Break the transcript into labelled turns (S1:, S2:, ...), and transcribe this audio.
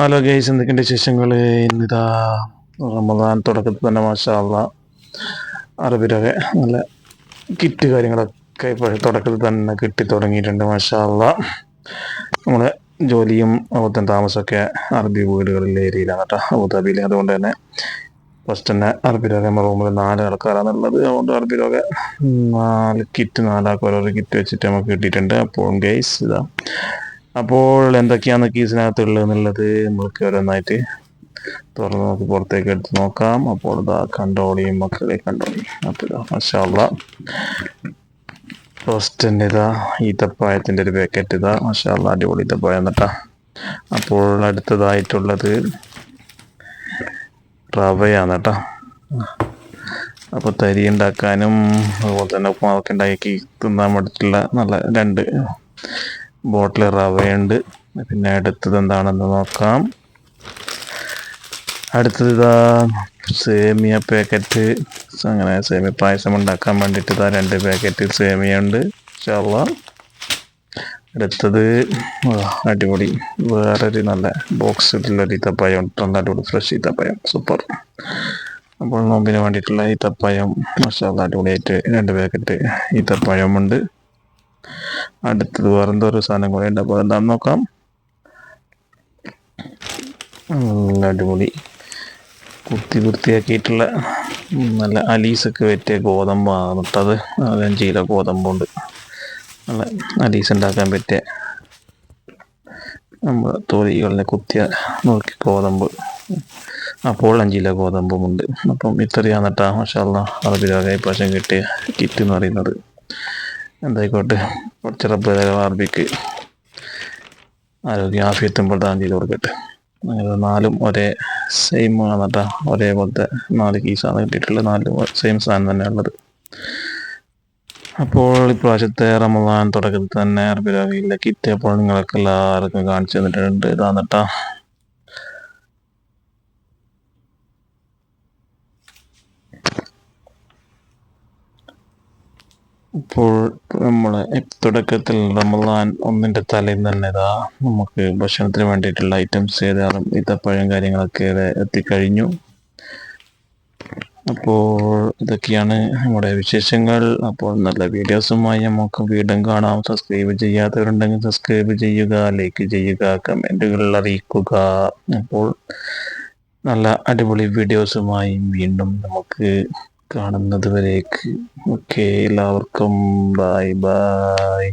S1: Hello guys, എന്തൊക്കെയുണ്ട് വിശേഷങ്ങൾ? ഇന്നിതാ റമദാൻ തുടക്കത്തിൽ തന്നെ മാഷാ അള്ളാ അറബിലൊക്കെ നല്ല കിറ്റ് കാര്യങ്ങളൊക്കെ ഇപ്പോൾ തുടക്കത്തിൽ തന്നെ കിട്ടി തുടങ്ങിയിട്ടുണ്ട് മാഷാ അള്ളാ. നമ്മളെ ജോലിയും അതുപോലെ തന്നെ താമസമൊക്കെ അറബി വീടുകളിലെ ഏരിയയിലാണ് കേട്ടോ, അബുദാബിയിൽ. അതുകൊണ്ട് തന്നെ ഫസ്റ്റ് തന്നെ അറബിലൊക്കെ നമ്മുടെ റൂമിൽ 4 ആൾക്കാരാണുള്ളത്. അതുകൊണ്ട് അറബിലൊക്കെ 4 കിറ്റ്, 4 ആൾക്ക് ഓരോരോ കിറ്റ് വെച്ചിട്ട് നമുക്ക് കിട്ടിയിട്ടുണ്ട്. അപ്പോൾ ഗൈസ് ഇതാ, അപ്പോൾ എന്തൊക്കെയാണ് കീസിനകത്തുള്ളത് എന്നുള്ളത് നമ്മൾക്ക് ഓരോന്നായിട്ട് തുറന്ന് നോക്കി പുറത്തേക്ക് എടുത്ത് നോക്കാം. അപ്പോൾ ഇതാ കണ്ടോളിയും മക്കളെ, കണ്ടോളി. അപ്പോൾ ഇതാ മാഷാ അള്ളാ റോസ്റ്റിൻ്റെ ഇതാ ഈത്തപ്പായത്തിൻ്റെ ഒരു പാക്കറ്റ്, ഇതാ മാഷാ അള്ളാ അടിപൊളി ഈത്തപ്പായം കേട്ടോ. അപ്പോൾ അടുത്തതായിട്ടുള്ളത് റവയാണ് കേട്ടോ. അപ്പോൾ തരി ഉണ്ടാക്കാനും അതുപോലെ തന്നെ ഉപ്പുമാവൊക്കെ ഉണ്ടാക്കി തിന്നാൻ വേണ്ടിയിട്ടുള്ള നല്ല 2 ബോട്ടിൽ റവയുണ്ട്. പിന്നെ അടുത്തത് എന്താണെന്ന് നോക്കാം. അടുത്തത് ഇതാ സേമിയ പാക്കറ്റ്. അങ്ങനെ സേമിയ പായസം ഉണ്ടാക്കാൻ വേണ്ടിയിട്ട് ഇതാ 2 പാക്കറ്റ് സേമിയ ഉണ്ട് ഇൻഷാ അള്ളാ. അടുത്തത് അടിപൊളി വേറൊരു നല്ല ബോക്സിലുള്ളൊരു ഈത്തപ്പഴം, നല്ല അടിപൊളി ഫ്രഷ് ഈത്തപ്പഴം, സൂപ്പർ. അപ്പോൾ നോമ്പിന് വേണ്ടിയിട്ടുള്ള ഈത്തപ്പഴം മാഷാ അള്ളാ അടിപൊളിയായിട്ട് 2 പാക്കറ്റ് ഈത്തപ്പഴമുണ്ട്. അടുത്തത് വേറെന്തോ ഒരു സാധനം കൂടെ ഉണ്ട്, അപ്പോൾ എന്താണെന്ന് നോക്കാം. അടിപൊളി കുത്തി വൃത്തിയാക്കിയിട്ടുള്ള നല്ല അലീസൊക്കെ പറ്റിയ ഗോതമ്പാണ് ഇട്ടത്. 5 കിലോ ഗോതമ്പുണ്ട്. നല്ല അലീസ് ഉണ്ടാക്കാൻ പറ്റിയ നമ്മൾ തൊലികളിനെ കുത്തിയ നോക്കി ഗോതമ്പ്. അപ്പോൾ 5 കിലോ ഗോതമ്പുമുണ്ട്. അപ്പം ഇത്രയാണ് കേട്ടോ മാഷാ അള്ളാ അറബിലൊക്കെ ഇപ്രാവശ്യം കിട്ടിയ കിറ്റ് എന്ന് പറയുന്നത്. എന്തായിക്കോട്ടെ, കുറച്ച് റബ്ബ് അറബിക്ക് ആരോഗ്യ ആഫിയത്തും പ്രദാനം ചെയ്ത് കൊടുക്കട്ടെ. അങ്ങനെ 4ഉം ഒരേ സെയിം ആണ് കേട്ടോ, ഒരേപോലത്തെ 4 കീസാണ് കിട്ടിയിട്ടുള്ളത്. 4 സെയിം സാധനം തന്നെ ഉള്ളത്. അപ്പോൾ ഇപ്രാവശ്യത്തെ റമദാൻ തുടക്കത്തിൽ തന്നെ അറബിലൊക്കെ കിറ്റ് അപ്പോൾ നിങ്ങൾക്ക് എല്ലാവർക്കും കാണിച്ചു തന്നിട്ടുണ്ട്. ഇതാണ് കേട്ടോ. ഇപ്പോൾ നമ്മളെ തുടക്കത്തിൽ റമദാൻ 1-ൻ്റെ തലേന്ന് തന്നെ ഇതാ നമുക്ക് ഭക്ഷണത്തിന് വേണ്ടിയിട്ടുള്ള ഐറ്റംസ് ഏതാറും ഈത്തപ്പഴം കാര്യങ്ങളൊക്കെ എത്തിക്കഴിഞ്ഞു. അപ്പോൾ ഇതൊക്കെയാണ് നമ്മുടെ വിശേഷങ്ങൾ. അപ്പോൾ നല്ല വീഡിയോസുമായി നമുക്ക് വീണ്ടും കാണാം. സബ്സ്ക്രൈബ് ചെയ്യാത്തവരുണ്ടെങ്കിൽ സബ്സ്ക്രൈബ് ചെയ്യുക, ലൈക്ക് ചെയ്യുക, കമൻറ്റുകൾ അറിയിക്കുക. അപ്പോൾ നല്ല അടിപൊളി വീഡിയോസുമായി വീണ്ടും നമുക്ക് കാണുന്നത് വരേക്ക് ഓക്കെ, എല്ലാവർക്കും ബൈ ബൈ.